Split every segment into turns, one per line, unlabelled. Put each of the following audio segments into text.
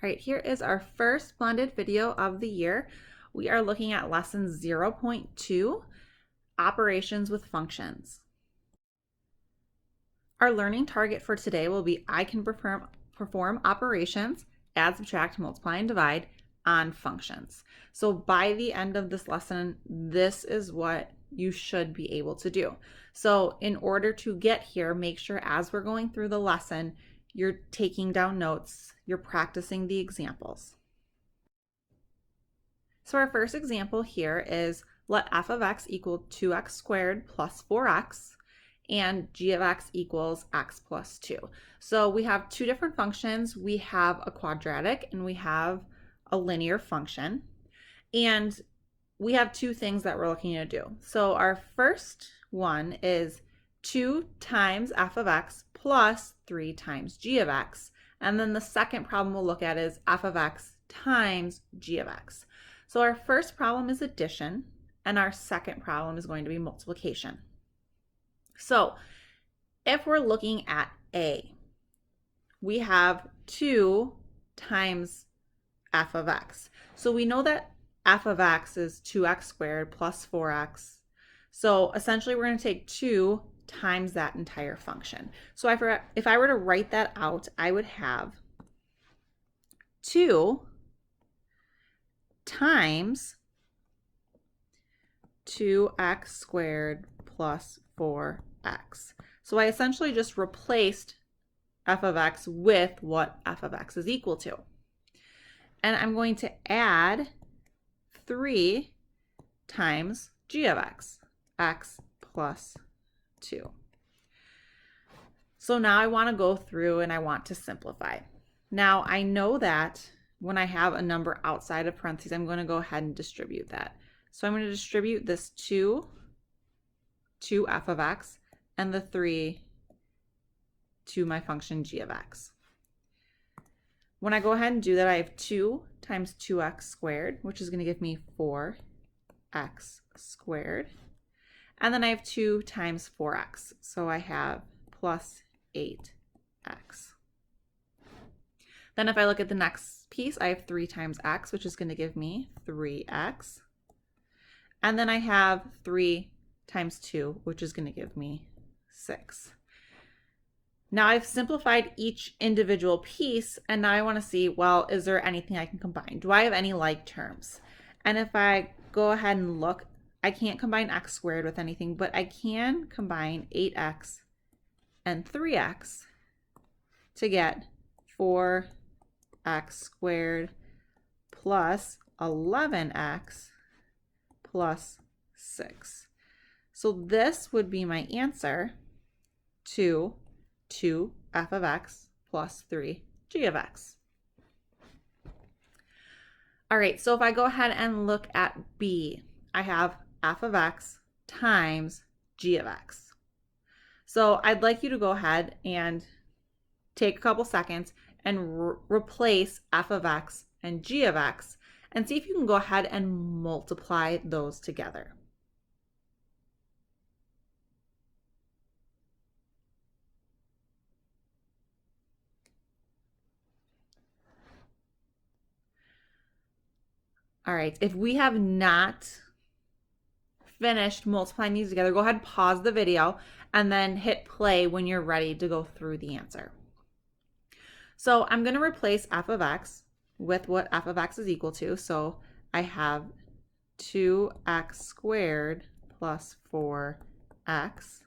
All right, here is our first blended video of the year. We are looking at lesson 0.2, operations with functions. Our learning target for today will be I can perform operations, add, subtract, multiply, and divide on functions. So by the end of this lesson, this is what you should be able to do. So in order to get here, make sure as we're going through the lesson, you're taking down notes, you're practicing the examples. So our first example here is let f of x equal 2x squared plus 4x and g of x equals x plus 2. So we have two different functions. We have a quadratic and we have a linear function. And we have two things that we're looking to do. So our first one is 2 times f of x plus 3 times g of x. And then the second problem we'll look at is f of x times g of x. So our first problem is addition, and our second problem is going to be multiplication. So if we're looking at A, we have 2 times f of x. So we know that f of x is 2x squared plus 4x. So essentially we're going to take 2 times that entire function. So if I were to write that out, I would have 2 times 2x squared plus 4x. So I essentially just replaced f of x with what f of x is equal to. And I'm going to add 3 times g of x, x plus 2. So now I want to go through and I want to simplify. Now I know that when I have a number outside of parentheses, I'm going to go ahead and distribute that. So I'm going to distribute this 2 to f of x and the 3 to my function g of x. When I go ahead and do that, I have 2 times 2x squared, which is going to give me 4x squared. And then I have 2 times 4x, so I have plus 8x. Then if I look at the next piece, I have 3 times x, which is going to give me 3x. And then I have 3 times 2, which is going to give me 6. Now I've simplified each individual piece, and now I want to see, well, is there anything I can combine? Do I have any like terms? And if I go ahead and look, I can't combine x squared with anything, but I can combine 8x and 3x to get 4x squared plus 11x plus 6. So this would be my answer to 2f of x plus 3g of x. All right, so if I go ahead and look at B, I have f of x times g of x. So I'd like you to go ahead and take a couple seconds and replace f of x and g of x and see if you can go ahead and multiply those together. All right, if we have not finished multiplying these together, go ahead and pause the video and then hit play when you're ready to go through the answer. So I'm going to replace f of x with what f of x is equal to. So I have 2x squared plus 4x.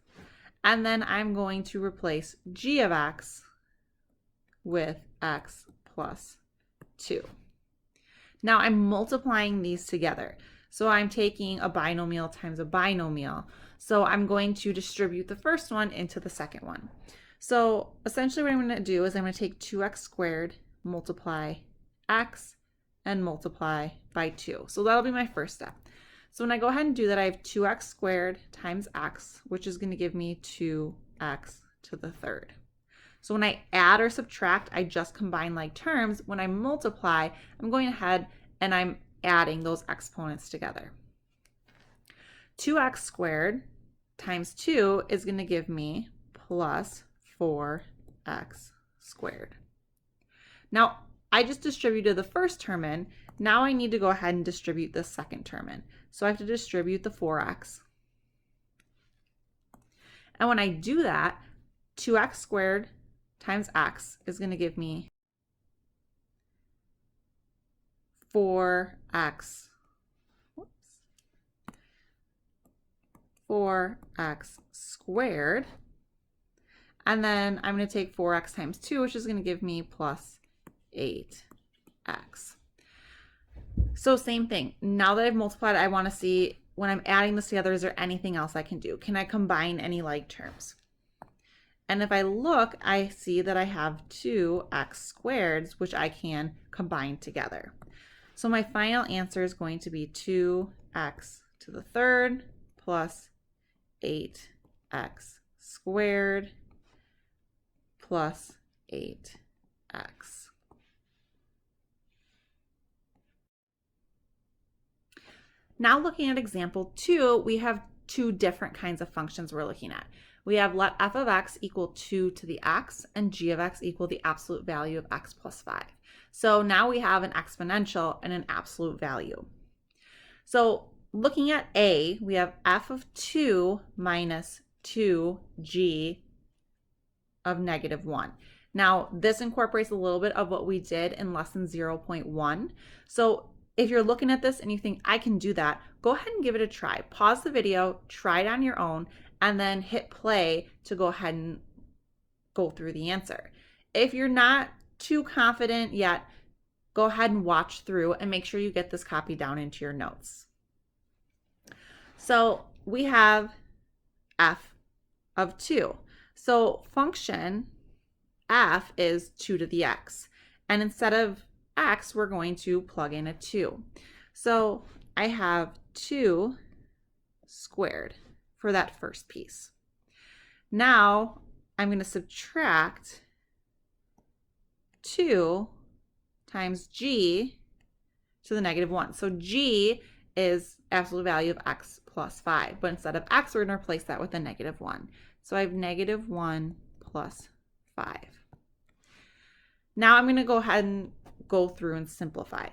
And then I'm going to replace g of x with x plus 2. Now I'm multiplying these together. So I'm taking a binomial times a binomial. So I'm going to distribute the first one into the second one. So essentially what I'm going to do is I'm going to take 2x squared, multiply x, and multiply by 2. So that'll be my first step. So when I go ahead and do that, I have 2x squared times x, which is going to give me 2x to the third. So when I add or subtract, I just combine like terms. When I multiply, I'm going ahead and I'm adding those exponents together. 2x squared times 2 is going to give me plus 4x squared. Now, I just distributed the first term in. Now I need to go ahead and distribute the second term in. So I have to distribute the 4x. And when I do that, 2x squared times x is going to give me 4x. 4x squared. And then I'm going to take 4x times 2, which is going to give me plus 8x. So same thing. Now that I've multiplied, I want to see when I'm adding this together, is there anything else I can do? Can I combine any like terms? And if I look, I see that I have 2x squareds, which I can combine together. So my final answer is going to be 2x to the third plus 8x squared plus 8x. Now looking at example 2, we have two different kinds of functions we're looking at. We have let f of x equal 2 to the x and g of x equal the absolute value of x plus 5. So now we have an exponential and an absolute value. So looking at A, we have f of 2 minus 2g of negative 1. Now this incorporates a little bit of what we did in lesson 0.1. So if you're looking at this and you think I can do that, go ahead and give it a try. Pause the video, try it on your own, and then hit play to go ahead and go through the answer. If you're not too confident yet, go ahead and watch through and make sure you get this copy down into your notes. So we have f of 2. So function f is 2 to the x. And instead of x, we're going to plug in a 2. So I have 2 squared for that first piece. Now I'm going to subtract 2 times g to the negative 1. So g is absolute value of x plus 5. But instead of x, we're going to replace that with a negative 1. So I have negative 1 plus 5. Now I'm going to go ahead and go through and simplify.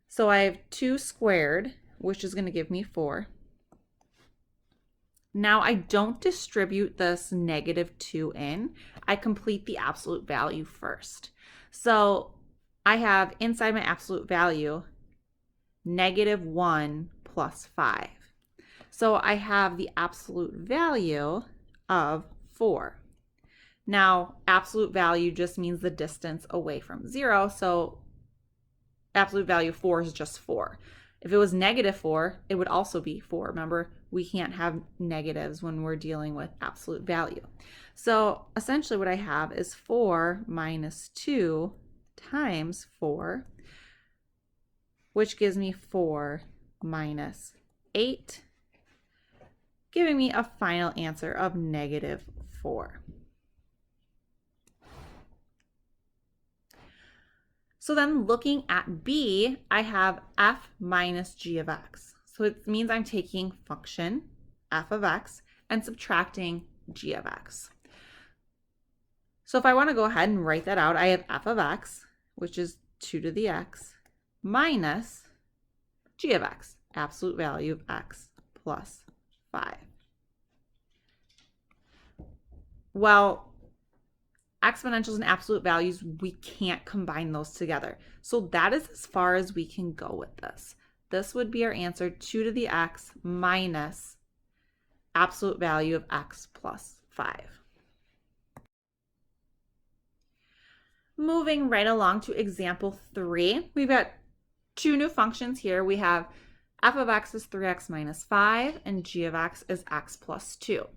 So I have 2 squared, which is going to give me 4. Now I don't distribute this negative 2 in. I complete the absolute value first. So I have inside my absolute value negative 1 plus 5. So I have the absolute value of 4. Now, absolute value just means the distance away from 0, so absolute value of 4 is just 4. If it was negative 4, it would also be 4. Remember, we can't have negatives when we're dealing with absolute value. So essentially what I have is 4 minus 2 times 4, which gives me 4 minus 8, giving me a final answer of negative 4. So then looking at B, I have f minus g of x. So it means I'm taking function f of x and subtracting g of x. So if I want to go ahead and write that out, I have f of x, which is 2 to the x, minus g of x, absolute value of x plus 5. Well, exponentials and absolute values, we can't combine those together. So that is as far as we can go with this. This would be our answer, 2 to the x minus absolute value of x plus 5. Moving right along to example 3, we've got two new functions here. We have f of x is 3x minus 5 and g of x is x plus 2.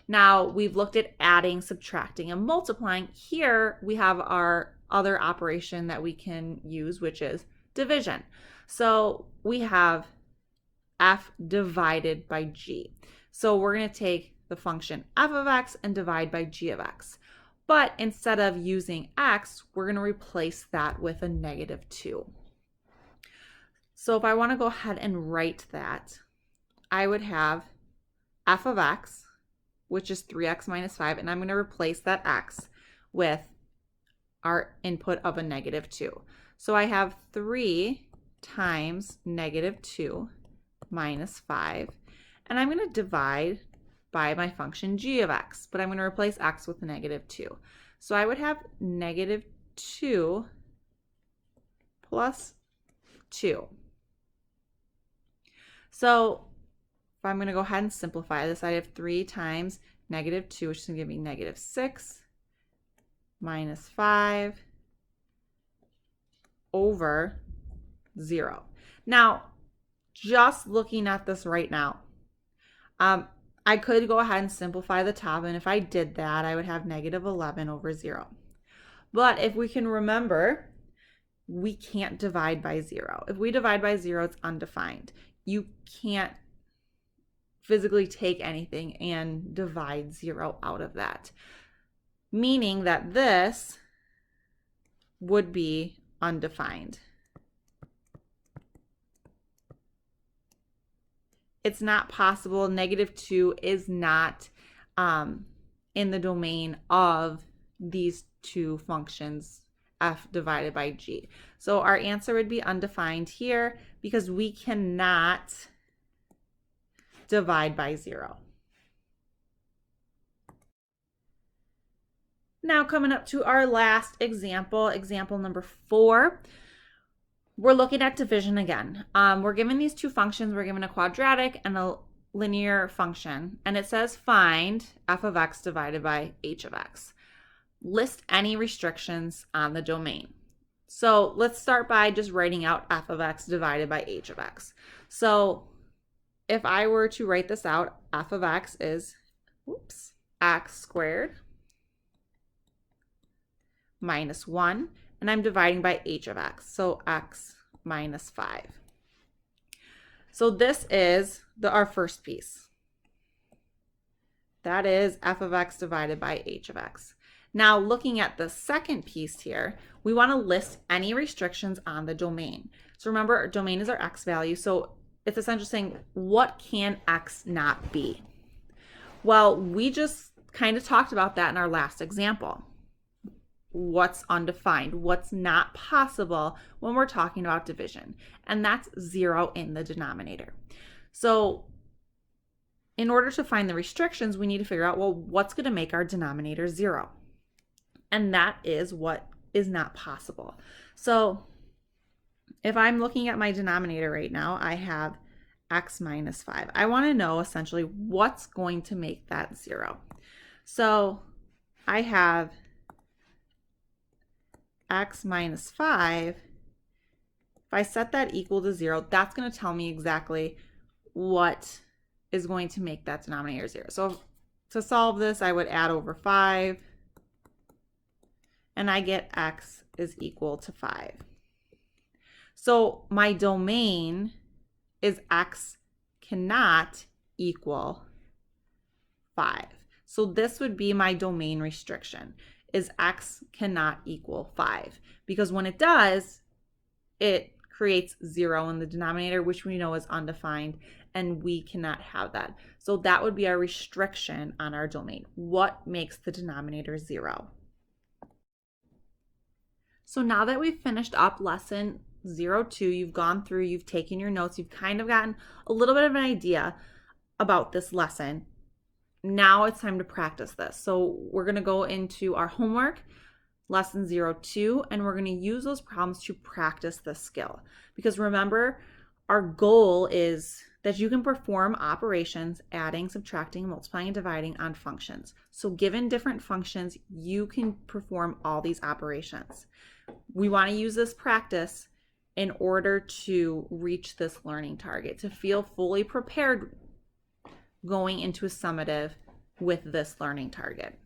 Now, we've looked at adding, subtracting, and multiplying. Here, we have our other operation that we can use, which is division. So we have f divided by g. So we're going to take the function f of x and divide by g of x. But instead of using x, we're going to replace that with a negative 2. So if I want to go ahead and write that, I would have f of x, which is 3x minus 5, and I'm going to replace that x with our input of a -2. So I have 3 times -2 minus 5, and I'm going to divide by my function g of x, but I'm going to replace x with -2. So I would have -2 plus 2. So if I'm going to go ahead and simplify this, I have 3 times -2, which is going to give me -6 minus 5 over 0. Now, just looking at this right now, I could go ahead and simplify the top, and if I did that, I would have -11 over 0. But if we can remember, we can't divide by 0. If we divide by 0, it's undefined. You can't physically take anything and divide 0 out of that, meaning that this would be undefined. It's not possible. -2 is not in the domain of these two functions, f divided by g. So our answer would be undefined here because we cannot divide by 0. Now coming up to our last example, example number 4. We're looking at division again. We're given these two functions. We're given a quadratic and a linear function, and it says find f of x divided by h of x. List any restrictions on the domain. So let's start by just writing out f of x divided by h of x. So if I were to write this out, f of x is x squared minus 1, and I'm dividing by h of x, so x minus 5. So this is our first piece. That is f of x divided by h of x. Now looking at the second piece here, we want to list any restrictions on the domain. So remember, our domain is our x value, so it's essentially saying, what can x not be? Well, we just kind of talked about that in our last example. What's undefined, what's not possible when we're talking about division, and that's 0 in the denominator. So in order to find the restrictions, we need to figure out, well, what's going to make our denominator 0? And that is what is not possible. So if I'm looking at my denominator right now, I have x minus 5. I want to know essentially what's going to make that 0. So I have x minus 5. If I set that equal to 0, that's going to tell me exactly what is going to make that denominator 0. So to solve this, I would add over 5, and I get x is equal to 5. So my domain is x cannot equal 5. So this would be my domain restriction, is x cannot equal 5. Because when it does, it creates 0 in the denominator, which we know is undefined, and we cannot have that. So that would be our restriction on our domain. What makes the denominator 0? So now that we've finished up lesson 02, you've gone through, you've taken your notes, you've kind of gotten a little bit of an idea about this lesson. Now it's time to practice this. So we're going to go into our homework, lesson 02, and we're going to use those problems to practice this skill. Because remember, our goal is that you can perform operations, adding, subtracting, multiplying, and dividing on functions. So given different functions, you can perform all these operations. We want to use this practice in order to reach this learning target, to feel fully prepared going into a summative with this learning target.